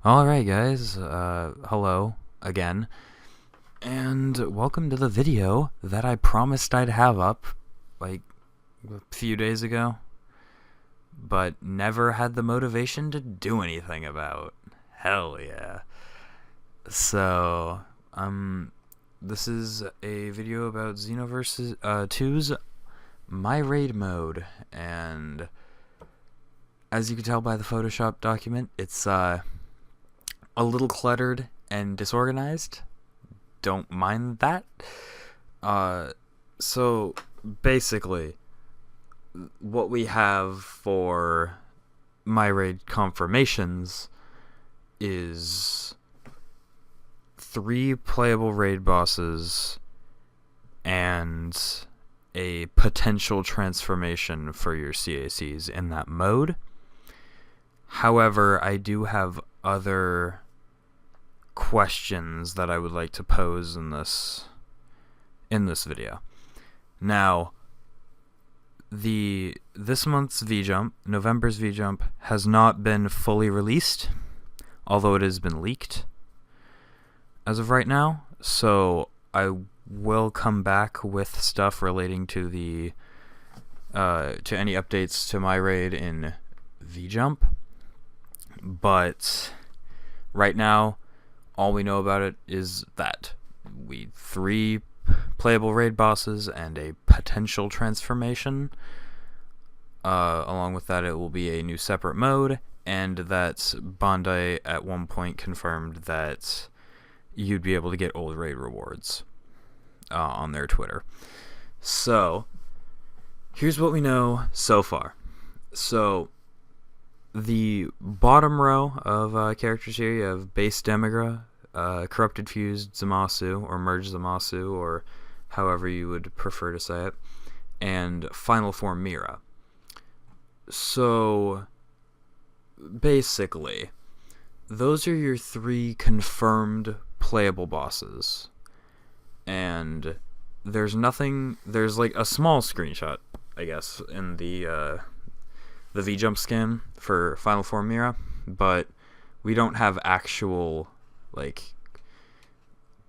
Alright guys, hello again, and welcome to the video that I promised I'd have up, like, a few days ago, but never had the motivation to do anything about. Hell yeah. So, this is a video about Xenoverse 2's My Raid mode, and as you can tell by the Photoshop document, it's, a little cluttered and disorganized. Don't mind that. So basically, what we have for my raid confirmations is 3 playable raid bosses and a potential transformation for your CACs in that mode. However, I do have other questions that I would like to pose in this video. Now, this month's V-Jump, November's V-Jump, has not been fully released, although it has been leaked as of right now. So I will come back with stuff relating to the to any updates to my raid in V-Jump. But right now, all we know about it is that 3 playable raid bosses and a potential transformation. Along with that, it will be a new separate mode, and that Bandai at one point confirmed that you'd be able to get old raid rewards on their Twitter. So, here's what we know so far. So, the bottom row of characters here, you have Base Demigra, Corrupted Fused Zamasu, or Merged Zamasu, or however you would prefer to say it, and Final Form Mira. So, basically, those are your 3 confirmed playable bosses. And there's like a small screenshot, I guess, in the V-Jump scan for Final Form Mira, but we don't have actual, like,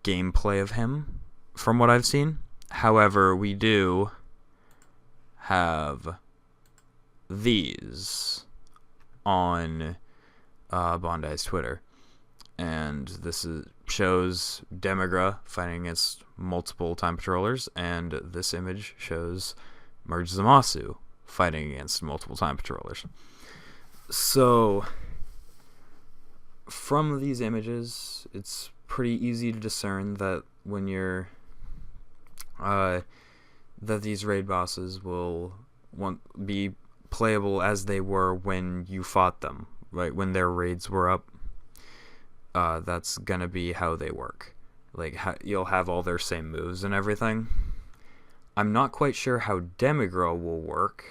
gameplay of him from what I've seen. However, we do have these on Bandai's Twitter, and this shows Demigra fighting against multiple Time Patrollers, and this image shows Merge Zamasu fighting against multiple Time Patrollers. So, from these images, it's pretty easy to discern that when you're that these raid bosses will be playable as they were when you fought them, right? When their raids were up, that's gonna be how they work. Like, you'll have all their same moves and everything. I'm not quite sure how Demigra will work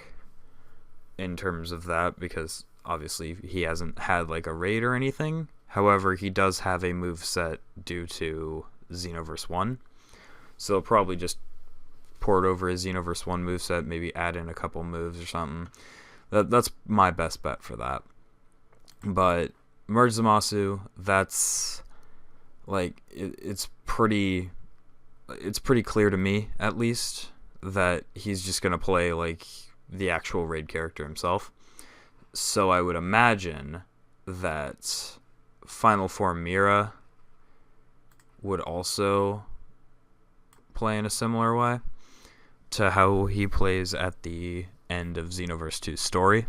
in terms of that, because obviously he hasn't had like a raid or anything. However, he does have a moveset due to Xenoverse 1. So they'll probably just port over his Xenoverse 1 moveset, maybe add in a couple moves or something. That's my best bet for that. But Merge Zamasu, that's like it's pretty clear to me, at least, that he's just gonna play like the actual raid character himself. So I would imagine that Final Form Mira would also play in a similar way to how he plays at the end of Xenoverse 2's story.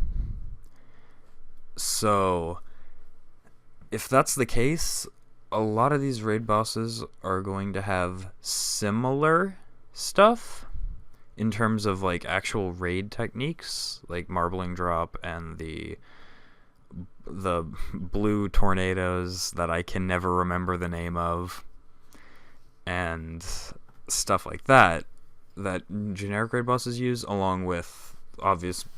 So, if that's the case, a lot of these raid bosses are going to have similar stuff in terms of like actual raid techniques, like Marbling Drop and the blue tornadoes that I can never remember the name of, and stuff like that generic raid bosses use, along with obviously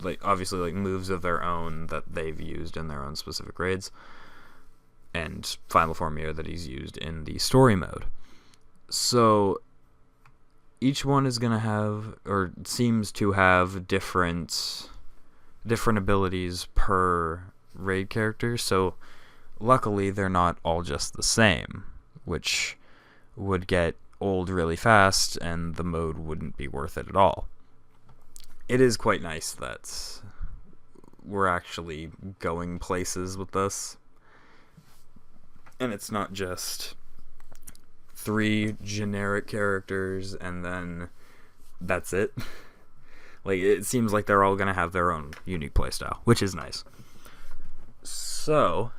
like moves of their own that they've used in their own specific raids, and Final Form Mira that he's used in the story mode. So each one is going to have, or seems to have, different abilities per raid character. So Luckily, they're not all just the same, which would get old really fast, and the mode wouldn't be worth it at all. It is quite nice that we're actually going places with this, and it's not just 3 generic characters and then that's it. Like, it seems like they're all gonna have their own unique playstyle, which is nice. So,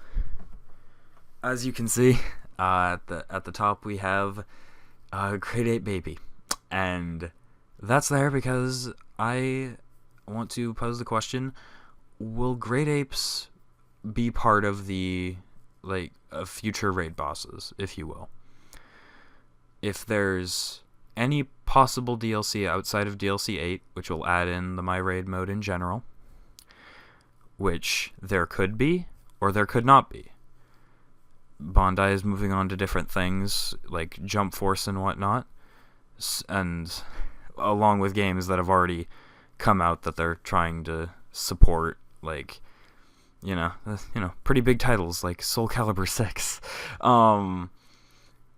as you can see, at the top we have Grade 8 Baby, and that's there because I want to pose the question: will Great Apes be part of the future raid bosses, if you will? If there's any possible DLC outside of DLC 8, which will add in the My Raid mode in general, which there could be, or there could not be. Bandai is moving on to different things, like Jump Force and whatnot, and along with games that have already come out that they're trying to support, like, pretty big titles like Soul Calibur 6.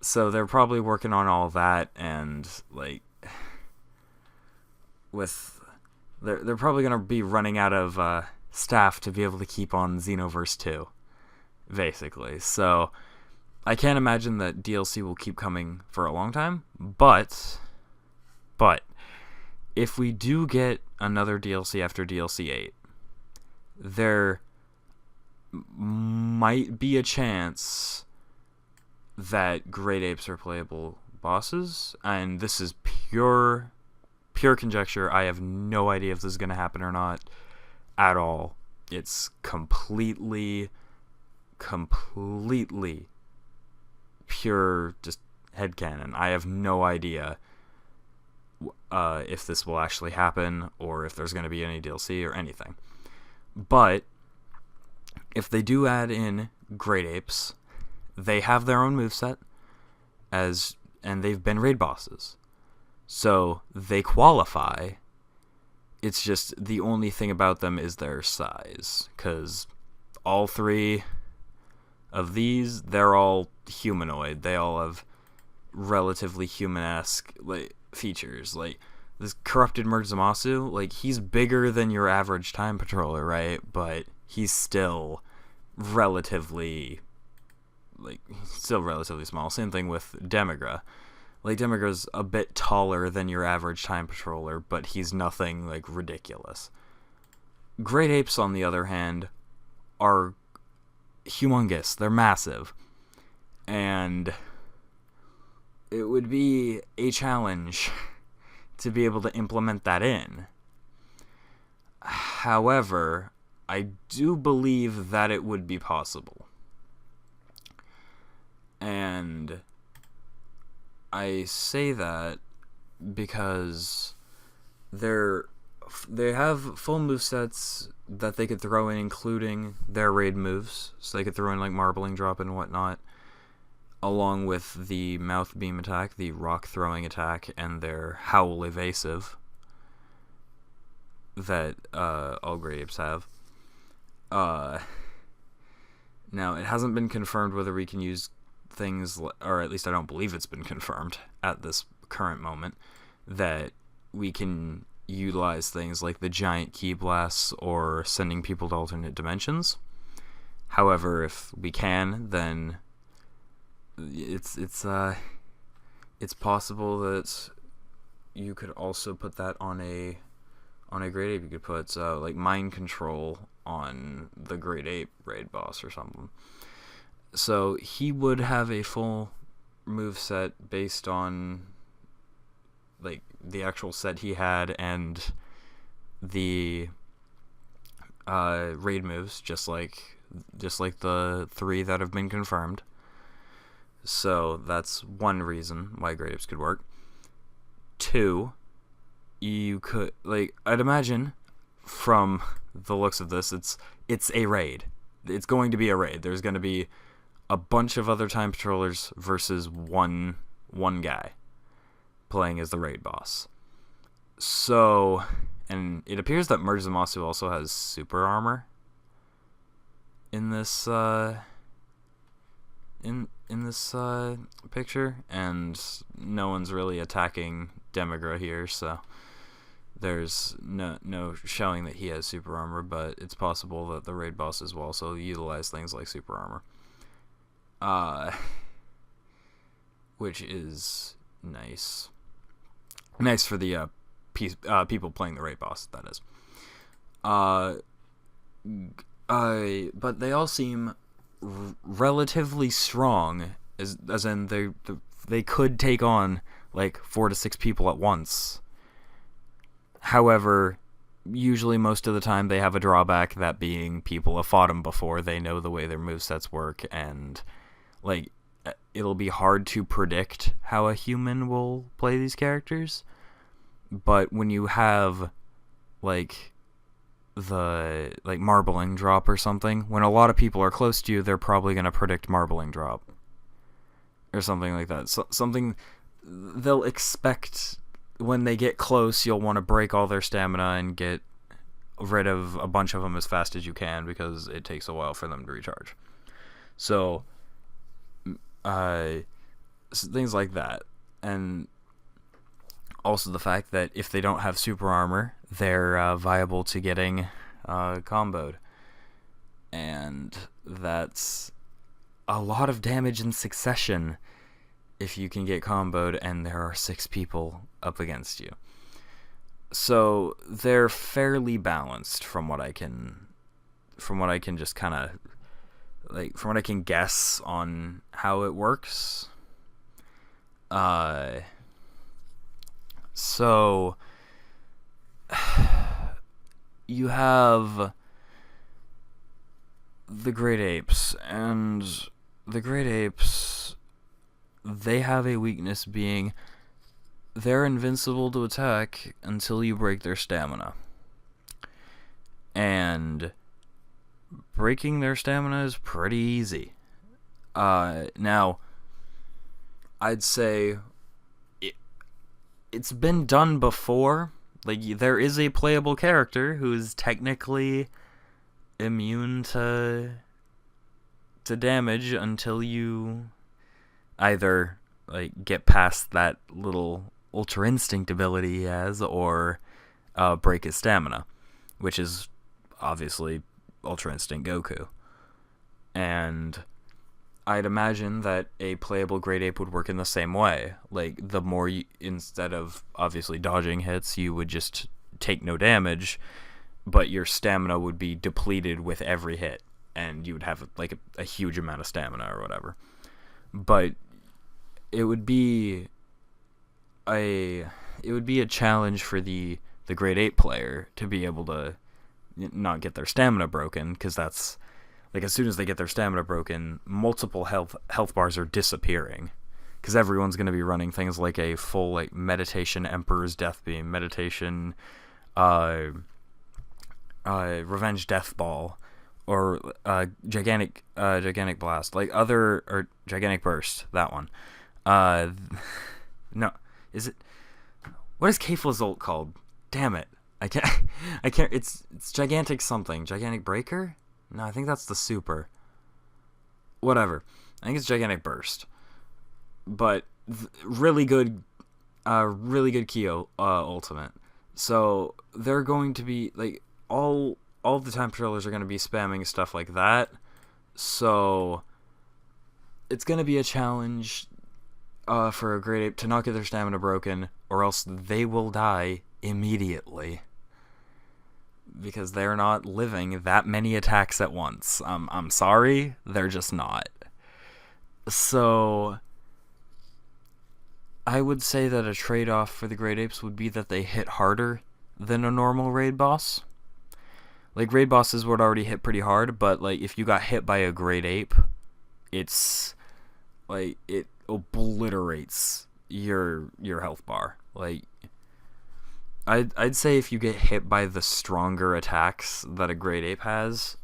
So they're probably working on all that, and they're probably gonna be running out of staff to be able to keep on Xenoverse 2, basically. So I can't imagine that DLC will keep coming for a long time, but if we do get another DLC after DLC 8, there might be a chance that Great Apes are playable bosses, and this is pure conjecture. I have no idea if this is going to happen or not at all. It's completely pure just headcanon. I have no idea if this will actually happen or if there's going to be any DLC or anything. But if they do add in Great Apes, they have their own moveset, and they've been raid bosses. So they qualify. It's just the only thing about them is their size, because all 3 of these, they're all humanoid. They all have relatively human-esque features. Like, this corrupted Murdzamasu, he's bigger than your average time patroller, right? But he's still relatively small. Same thing with Demigra. Demigra's a bit taller than your average time patroller, but he's nothing ridiculous. Great Apes, on the other hand, are humongous. They're massive. And it would be a challenge to be able to implement that in. However, I do believe that it would be possible. And I say that because they have full movesets that they could throw in, including their raid moves. So they could throw in Marbling Drop and whatnot, along with the Mouth Beam attack, the Rock Throwing attack, and their Howl Evasive that all Great Apes have. Now, it hasn't been confirmed whether we can use things, or at least I don't believe it's been confirmed at this current moment, that we can utilize things like the giant key blasts or sending people to alternate dimensions. However, if we can, then it's possible that you could also put that on a Great Ape. You could put mind control on the Great Ape raid boss or something. So he would have a full move set based on the actual set he had and the raid moves, just like the 3 that have been confirmed. So that's one reason why Great Apes could work. 2, you could I'd imagine from the looks of this, it's a raid. It's going to be a raid. There's going to be a bunch of other time patrollers versus one guy playing as the raid boss. So, and it appears that Murdzamasu also has super armor in this in this picture, and no one's really attacking Demigra here, so there's no showing that he has super armor, but it's possible that the raid bosses will also utilize things like super armor. Which is nice. Nice for the people playing the raid boss, that is. But they all seem relatively strong, as in they could take on like 4 to 6 people at once. However, usually most of the time they have a drawback, that being people have fought them before, they know the way their movesets work, and like it'll be hard to predict how a human will play these characters. But when you have like the marbling drop or something, when a lot of people are close to you, they're probably going to predict marbling drop or something like that. So, something they'll expect. When they get close, you'll want to break all their stamina and get rid of a bunch of them as fast as you can, because it takes a while for them to recharge. So things like that. And also the fact that if they don't have super armor, they're viable to getting comboed. And that's a lot of damage in succession if you can get comboed and there are 6 people up against you. So they're fairly balanced from what I can just kind of from what I can guess on how it works. So you have the Great Apes, and the Great Apes, they have a weakness being they're invincible to attack until you break their stamina. And breaking their stamina is pretty easy. Now, I'd say it's been done before. Like, there is a playable character who's technically immune to damage until you either like get past that little Ultra Instinct ability he has, or break his stamina, which is obviously Ultra Instinct Goku. And I'd imagine that a playable Great Ape would work in the same way. Like, the more you, instead of obviously dodging hits, you would just take no damage, but your stamina would be depleted with every hit, and you would have like a huge amount of stamina or whatever. But it would be a challenge for the Great Ape player to be able to not get their stamina broken, because that's like, as soon as they get their stamina broken, multiple health bars are disappearing, because everyone's going to be running things like a full like meditation Emperor's Death Beam, meditation Revenge Death Ball, or gigantic blast, like or gigantic burst, that one. No, is it? What is Kefla's ult called? Damn it, I can't. It's gigantic something. Gigantic breaker? No, I think that's the super. Whatever. I think it's gigantic burst. But really good Kyo ultimate. So they're going to be like all the time patrollers are going to be spamming stuff like that. So it's going to be a challenge for a Great Ape to not get their stamina broken, or else they will die immediately, because they're not living that many attacks at once. I'm sorry, they're just not. So I would say that a trade-off for the Great Apes would be that they hit harder than a normal raid boss. Like, raid bosses would already hit pretty hard, but like if you got hit by a Great Ape, it's like it obliterates your health bar. Like, I'd say if you get hit by the stronger attacks that a Great Ape has,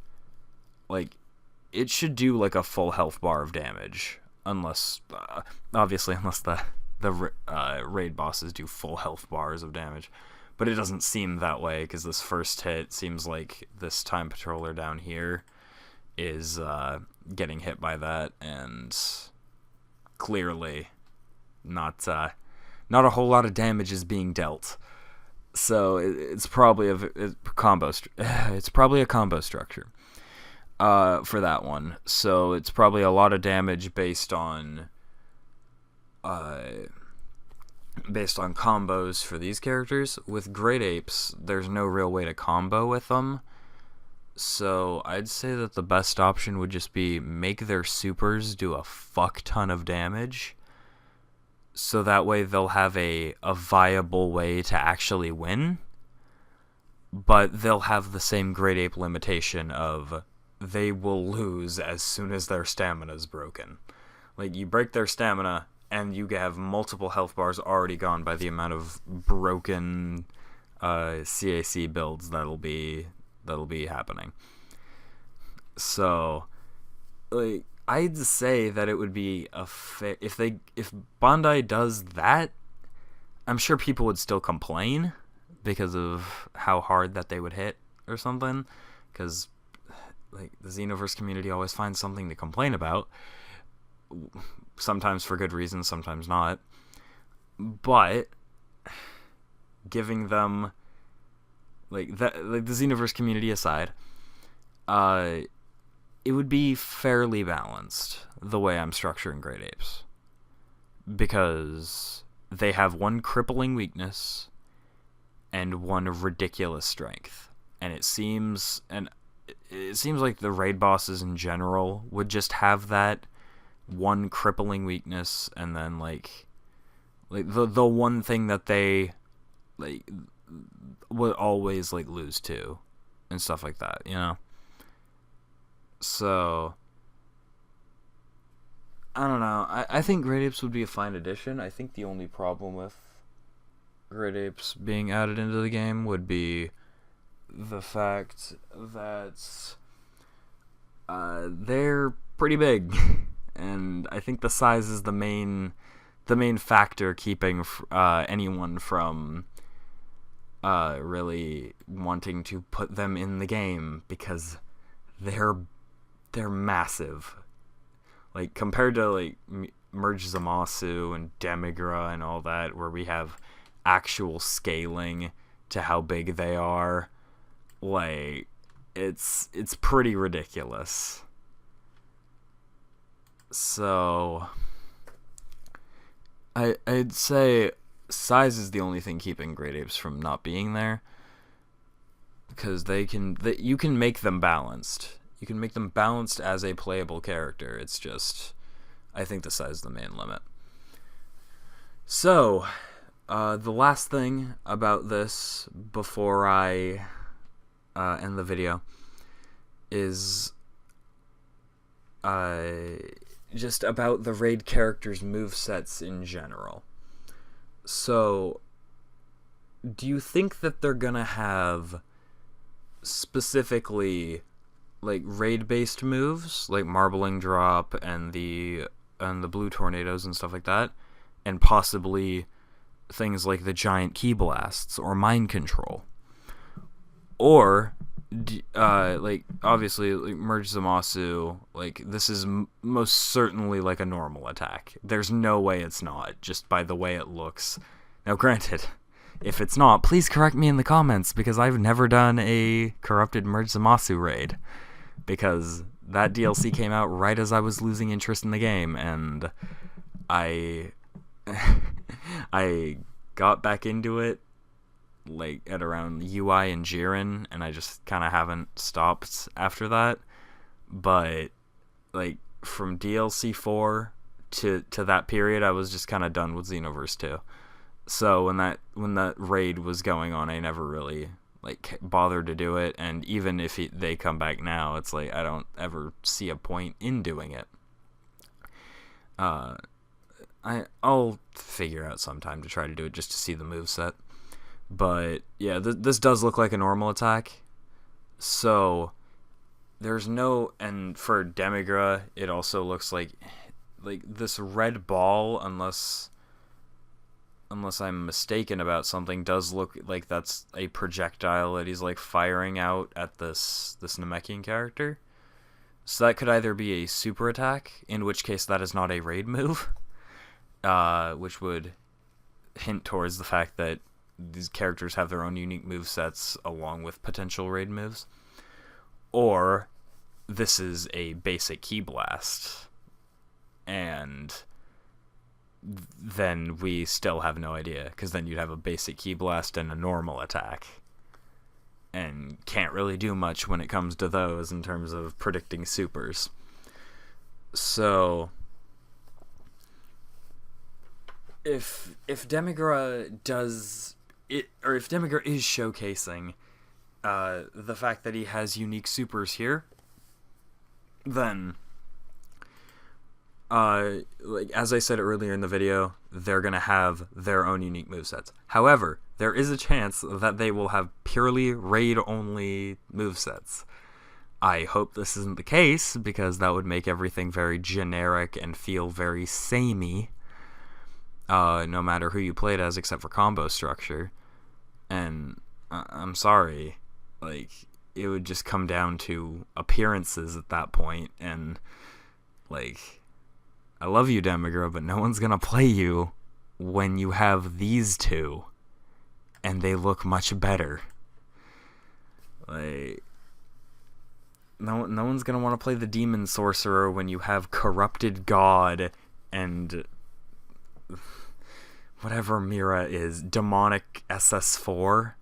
like, it should do like a full health bar of damage, unless the raid bosses do full health bars of damage. But it doesn't seem that way, because this first hit seems like this time patroller down here is getting hit by that, and clearly not a whole lot of damage is being dealt. So it's probably a combo. It's probably a combo structure for that one. So it's probably a lot of damage based on combos for these characters. With Great Apes, there's no real way to combo with them. So I'd say that the best option would just be make their supers do a fuck ton of damage. So that way they'll have a viable way to actually win. But they'll have the same Great Ape limitation of they will lose as soon as their stamina is broken. Like, you break their stamina, and you have multiple health bars already gone by the amount of broken CAC builds that'll be happening. So, like, I'd say that it would be if Bandai does that, I'm sure people would still complain because of how hard that they would hit or something, because like the Xenoverse community always finds something to complain about, sometimes for good reasons, sometimes not. But giving them like the Xenoverse community aside, it would be fairly balanced the way I'm structuring Great Apes, because they have one crippling weakness and one ridiculous strength, and it seems like the raid bosses in general would just have that one crippling weakness, and then like the one thing that they like would always like lose to and stuff like that, you know? So I don't know. I think Great Apes would be a fine addition. I think the only problem with Great Apes being added into the game would be the fact that they're pretty big, and I think the size is the main factor keeping anyone from really wanting to put them in the game, because they're massive. Like, compared to like Merge Zamasu and Demigra and all that, where we have actual scaling to how big they are, like it's pretty ridiculous. So I'd say size is the only thing keeping Great Apes from not being there, because you can make them balanced. You can make them balanced as a playable character. It's just, I think the size is the main limit. So, the last thing about this before I end the video is just about the raid characters' movesets in general. So, do you think that they're gonna have specifically like raid-based moves, like Marbling Drop and the Blue Tornadoes and stuff like that, and possibly things like the Giant Key Blasts or Mind Control? Or like, obviously, like Merge Zamasu, like, this is most certainly like a normal attack. There's no way it's not, just by the way it looks. Now, granted, if it's not, please correct me in the comments, because I've never done a corrupted Merge Zamasu raid, because that DLC came out right as I was losing interest in the game, and I got back into it like at around UI and Jiren, and I just kind of haven't stopped after that. But like from DLC 4 to that period, I was just kind of done with Xenoverse 2. So when that raid was going on, I never really like bothered to do it, and even if they come back now, it's like I don't ever see a point in doing it. I'll figure out sometime to try to do it just to see the moveset. But yeah, this does look like a normal attack. So there's no, and for Demigra, it also looks like this red ball, unless I'm mistaken about something, does look like that's a projectile that he's like firing out at this Namekian character. So that could either be a super attack, in which case that is not a raid move, which would hint towards the fact that these characters have their own unique move sets along with potential raid moves. Or this is a basic Ki Blast, and then we still have no idea, because then you'd have a basic Ki Blast and a normal attack, and can't really do much when it comes to those in terms of predicting supers. So if Demigra does it, or if Demigra is showcasing the fact that he has unique supers here, then like as I said earlier in the video, they're gonna have their own unique movesets. However, there is a chance that they will have purely raid-only movesets. I hope this isn't the case, because that would make everything very generic and feel very samey, no matter who you played as, except for combo structure. And I'm sorry, like, it would just come down to appearances at that point, and, like, I love you, Demigra, but no one's gonna play you when you have these two, and they look much better. Like, no one's gonna want to play the Demon Sorcerer when you have Corrupted God and whatever Mira is, Demonic SS4.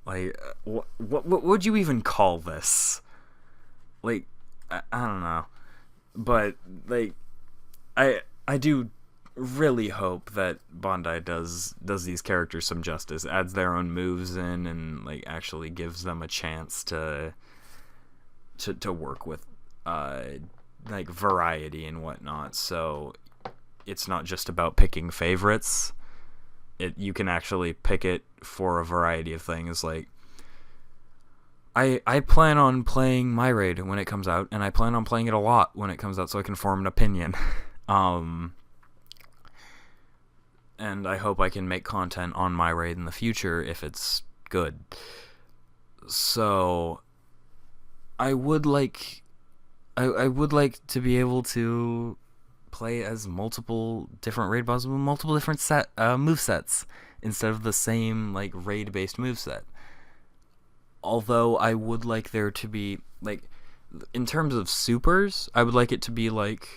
Like, what would you even call this? Like, I don't know, but like, I do really hope that Bandai does these characters some justice, adds their own moves in, and like actually gives them a chance to work with like variety and whatnot. So it's not just about picking favorites. You can actually pick it for a variety of things. Like, I plan on playing my raid when it comes out, and I plan on playing it a lot when it comes out, so I can form an opinion. And I hope I can make content on my raid in the future if it's good. So I would like to be able to play as multiple different raid bosses with multiple different move sets instead of the same like raid based moveset. Although I would like there to be, like, in terms of supers, I would like it to be like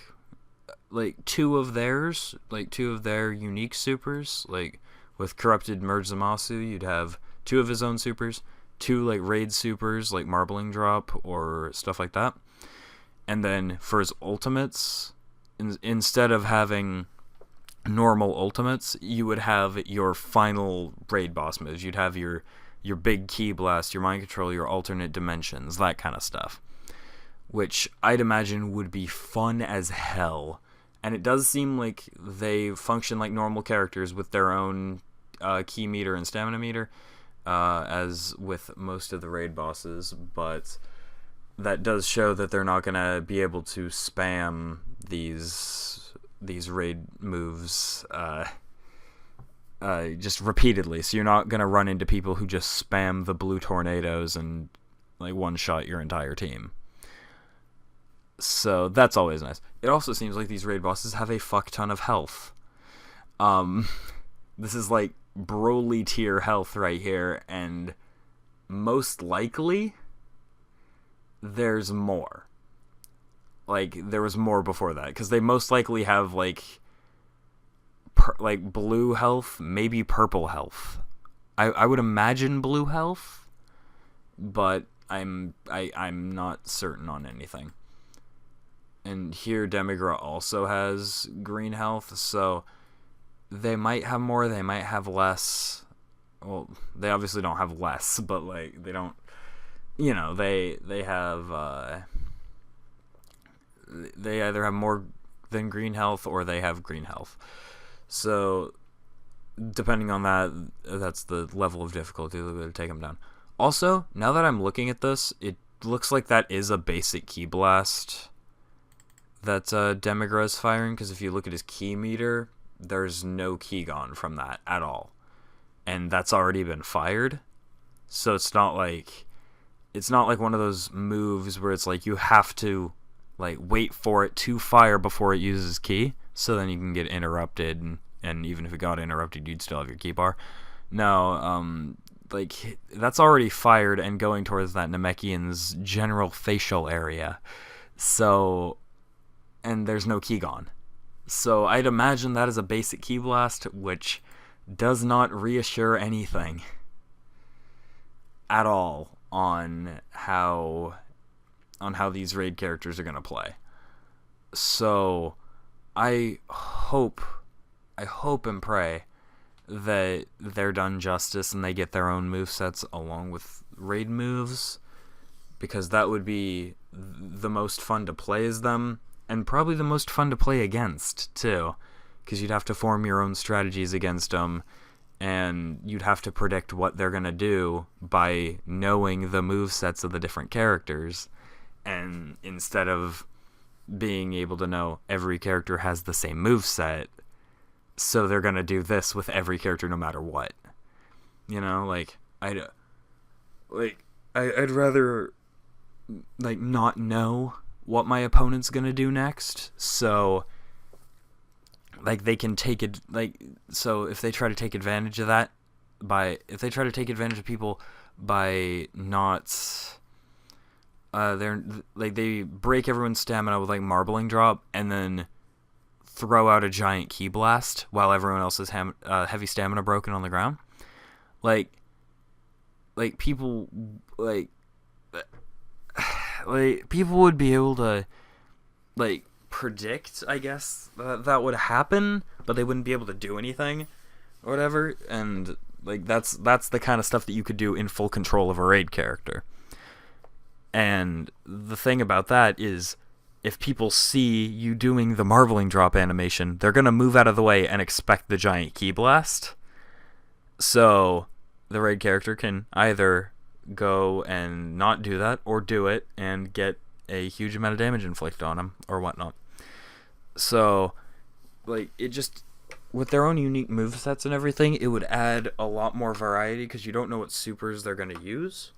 two of their unique supers. Like with Corrupted Merge Zamasu, you'd have two of his own supers, two like raid supers like Marbling Drop or stuff like that. And then for his ultimates, instead of having normal ultimates, you would have your final raid boss moves. You'd have your big Ki Blast, your Mind Control, your alternate dimensions, that kind of stuff, which I'd imagine would be fun as hell. And it does seem like they function like normal characters with their own Ki meter and stamina meter, as with most of the raid bosses, but that does show that they're not going to be able to spam these raid moves just repeatedly. So you're not going to run into people who just spam the blue tornadoes and like one-shot your entire team. So that's always nice. It also seems like these raid bosses have a fuck ton of health. This is like Broly tier health right here, and most likely there's more. Like, there was more before that, because they most likely have like blue health, maybe purple health. I would imagine blue health, but I'm not certain on anything. And here Demigra also has green health, so they might have more, they might have less. Well, they obviously don't have less, but like they don't, you know, they have they either have more than green health or they have green health. So depending on that, that's the level of difficulty that would take them down. Also, now that I'm looking at this, it looks like that is a basic Ki Blast that Demigra is firing, because if you look at his Ki meter, there's no Ki gone from that at all. And that's already been fired. So it's not like it's not like one of those moves where it's like you have to like wait for it to fire before it uses ki, so then you can get interrupted, and even if it got interrupted, you'd still have your ki bar. No, like that's already fired and going towards that Namekian's general facial area. So, and there's no ki gone. So I'd imagine that is a basic ki blast, which does not reassure anything at all on how these raid characters are going to play. So I hope and pray that they're done justice and they get their own movesets along with raid moves, because that would be the most fun to play as them, and probably the most fun to play against too, because you'd have to form your own strategies against them, and you'd have to predict what they're going to do by knowing the movesets of the different characters, and instead of being able to know every character has the same moveset, so they're going to do this with every character no matter what. You know, like I'd rather like not know what my opponent's going to do next, so like they can take it, like, so if they try to take advantage of that if they try to take advantage of people by not they're like, they break everyone's stamina with like marbling drop and then throw out a giant ki blast while everyone else is heavy stamina broken on the ground, like people like people would be able to like predict, I guess, that would happen, but they wouldn't be able to do anything or whatever. And like that's the kind of stuff that you could do in full control of a raid character. And the thing about that is, if people see you doing the marbling drop animation, they're gonna move out of the way and expect the giant ki blast. So the raid character can either go and not do that, or do it and get a huge amount of damage inflicted on him or whatnot. So like, it just, with their own unique movesets and everything, it would add a lot more variety, because you don't know what supers they're going to use.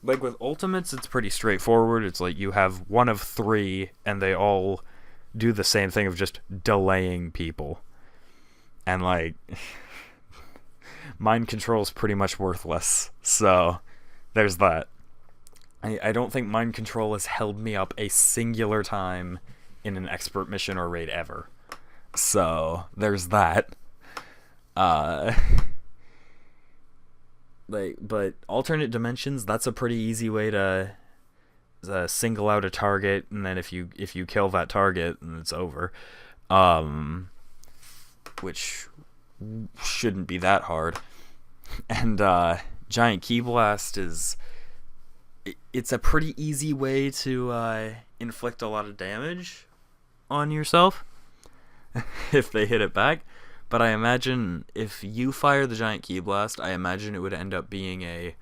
Like with ultimates, it's pretty straightforward. It's like you have one of three and they all do the same thing of just delaying people. And like mind control is pretty much worthless. So there's that. I don't think mind control has held me up a singular time in an expert mission or raid ever. So there's that. But alternate dimensions, that's a pretty easy way to single out a target, and then if you kill that target, then it's over. Which shouldn't be that hard. And giant ki blast it's a pretty easy way to inflict a lot of damage on yourself if they hit it back. But I imagine if you fire the giant ki blast, I imagine it would end up being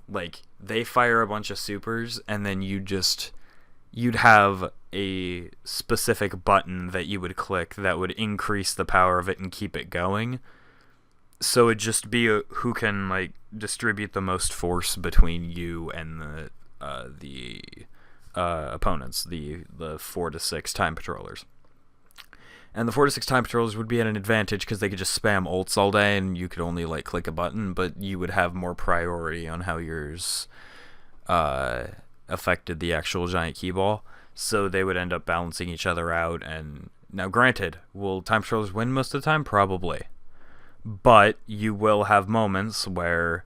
like, they fire a bunch of supers, and then you'd have a specific button that you would click that would increase the power of it and keep it going. So it'd just be who can like distribute the most force between you and the opponents, the 4 to 6 time patrollers. And the 4 to 6 time patrollers would be at an advantage because they could just spam ults all day and you could only like click a button, but you would have more priority on how yours affected the actual giant key ball. So they would end up balancing each other out. And now granted, will time patrollers win most of the time? Probably. But you will have moments where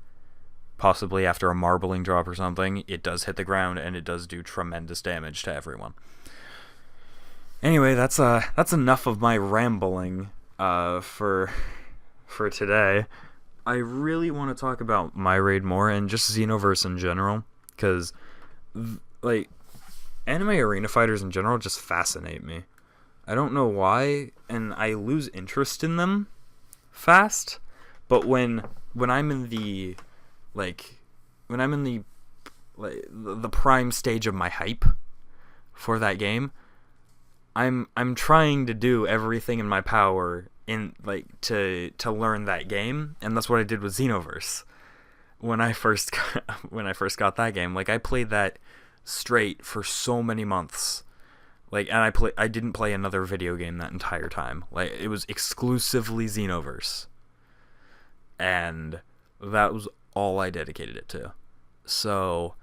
possibly after a marbling drop or something, it does hit the ground and it does do tremendous damage to everyone. Anyway, that's enough of my rambling for today. I really want to talk about my raid more and just Xenoverse in general, because like anime arena fighters in general just fascinate me. I don't know why, and I lose interest in them fast. But when I'm in the the prime stage of my hype for that game, I'm trying to do everything in my power in to learn that game, and that's what I did with Xenoverse. when I first got that game, like I played that straight for so many months. Like, and I didn't play another video game that entire time. Like, it was exclusively Xenoverse. And that was all I dedicated it to. So,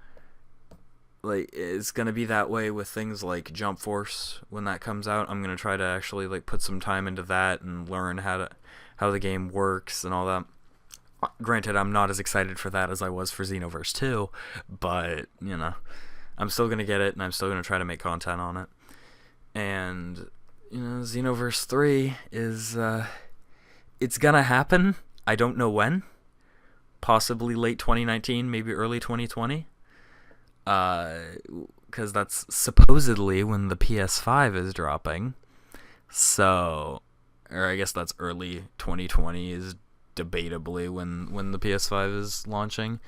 like, it's going to be that way with things like Jump Force when that comes out. I'm going to try to actually, like, put some time into that and learn how the game works and all that. Granted, I'm not as excited for that as I was for Xenoverse 2, but, you know, I'm still going to get it, and I'm still going to try to make content on it. And, you know, Xenoverse 3 is, it's going to happen. I don't know when. Possibly late 2019, maybe early 2020. Because that's supposedly when the PS5 is dropping. So, or I guess that's early 2020 is debatably when the PS5 is launching.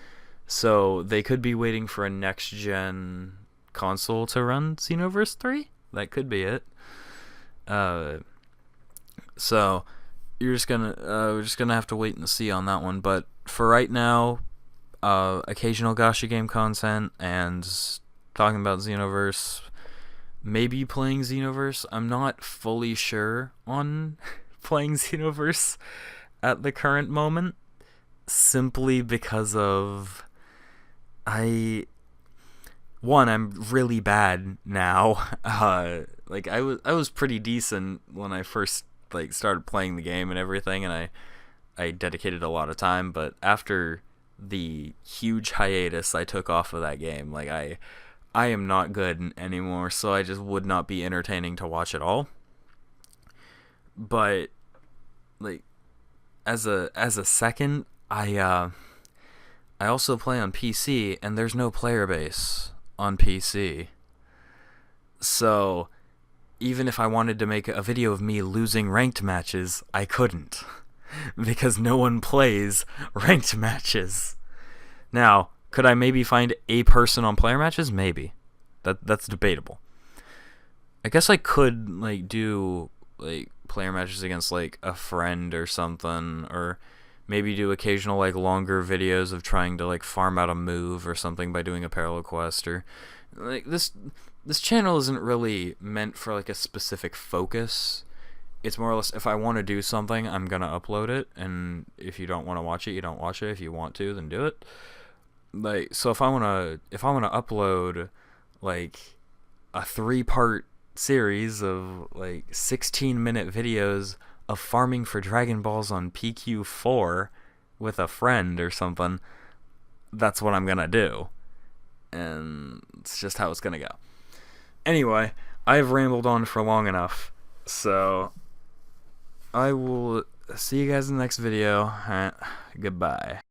So they could be waiting for a next-gen console to run Xenoverse 3. That could be it. So we're just gonna have to wait and see on that one. But for right now, occasional gacha game content and talking about Xenoverse, maybe playing Xenoverse. I'm not fully sure on playing Xenoverse at the current moment, simply because of I'm really bad now. Like I was pretty decent when I first like started playing the game and everything, and I dedicated a lot of time, but after the huge hiatus I took off of that game, like I am not good anymore, so I just would not be entertaining to watch at all. But like as a second, I also play on PC, and there's no player base on PC. So even if I wanted to make a video of me losing ranked matches, I couldn't. Because no one plays ranked matches. Now, could I maybe find a person on player matches? Maybe. That's debatable. I guess I could like do like player matches against like a friend or something, or maybe do occasional like longer videos of trying to like farm out a move or something by doing a parallel quest, or like this channel isn't really meant for like a specific focus. It's more or less, if I want to do something, I'm gonna upload it, and if you don't want to watch it, you don't watch it. If you want to, then do it. Like, so if I wanna upload like a 3-part series of like 16-minute videos of farming for Dragon Balls on PQ4 with a friend or something, that's what I'm gonna do. And it's just how it's gonna go. Anyway, I've rambled on for long enough, so I will see you guys in the next video. Goodbye.